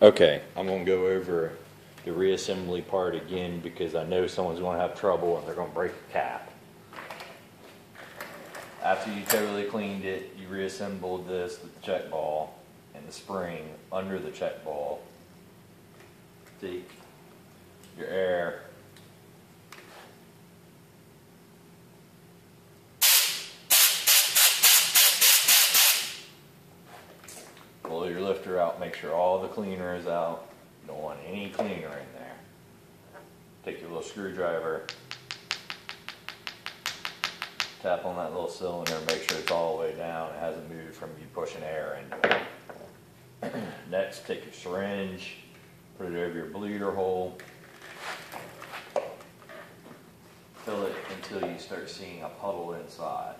Okay, I'm going to go over the reassembly part again because I know someone's going to have trouble and they're going to break a cap. After you totally cleaned it, you reassembled this with the check ball and the spring under the check ball. Take your air, blow your lifter out, make sure all the cleaner is out. You don't want any cleaner in there. Take your little screwdriver, tap on that little cylinder, make sure it's all the way down. It hasn't moved from you pushing air into it. Next, take your syringe, put it over your bleeder hole, fill it until you start seeing a puddle inside.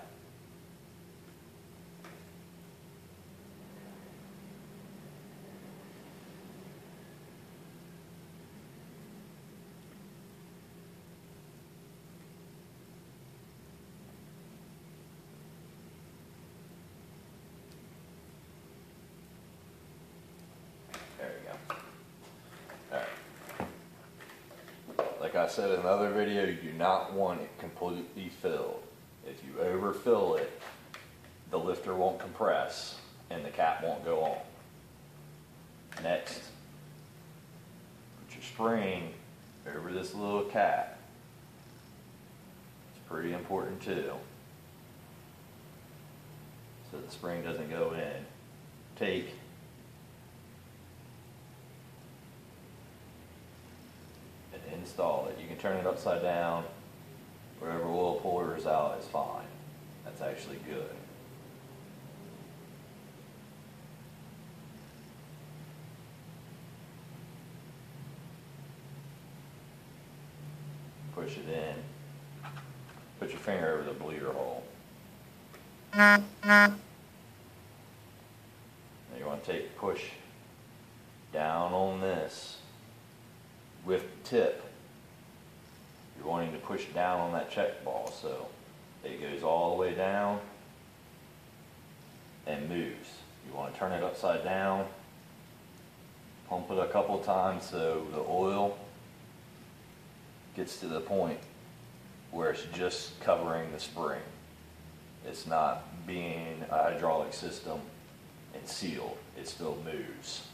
There you go. Alright. Like I said in another video, you do not want it completely filled. If you overfill it, the lifter won't compress and the cap won't go on. Next, put your spring over this little cap. It's pretty important too, so the spring doesn't go in. Take and install it. You can turn it upside down. Wherever oil pours out is fine. That's actually good. Push it in. Put your finger over the bleeder hole. Now you want to push down on this with the tip. You're wanting to push down on that check ball so it goes all the way down and moves. You want to turn it upside down, pump it a couple times so the oil gets to the point where it's just covering the spring. It's not being a hydraulic system and sealed. It still moves.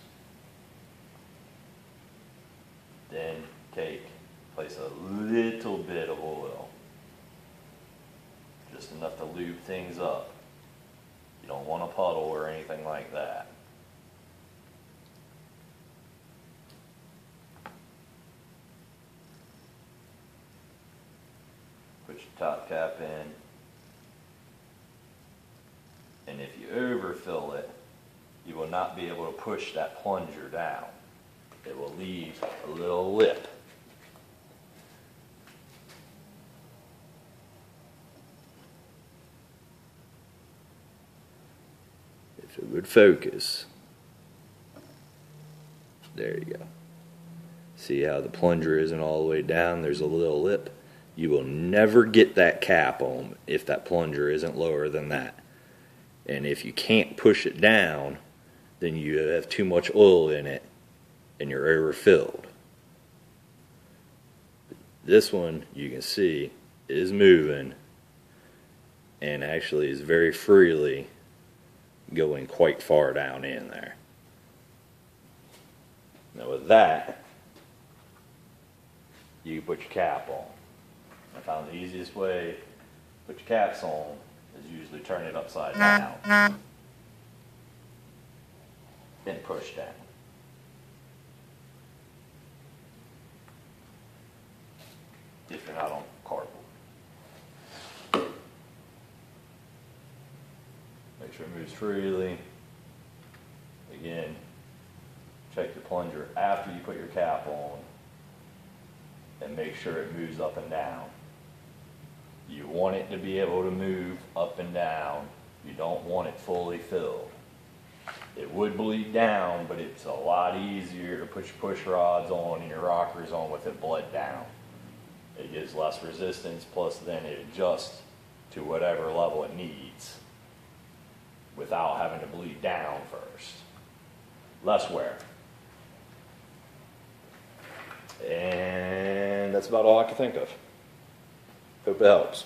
Then place a little bit of oil, just enough to lube things up. You don't want a puddle or anything like that. Put your top cap in, and if you overfill it, you will not be able to push that plunger down. It will leave a little lip. If it would focus. There you go. See how the plunger isn't all the way down? There's a little lip. You will never get that cap on if that plunger isn't lower than that. And if you can't push it down, then you have too much oil in it and you're overfilled. This one, you can see, is moving and actually is very freely going quite far down in there. Now with that, you can put your cap on. I found the easiest way to put your caps on is usually turn it upside down and push down. If you're not on carpool. Make sure it moves freely. Again, check your plunger after you put your cap on and make sure it moves up and down. You want it to be able to move up and down. You don't want it fully filled. It would bleed down, but it's a lot easier to put your push rods on and your rockers on with it bled down. It gives less resistance, plus then it adjusts to whatever level it needs without having to bleed down first. Less wear. And that's about all I can think of. Hope it helps.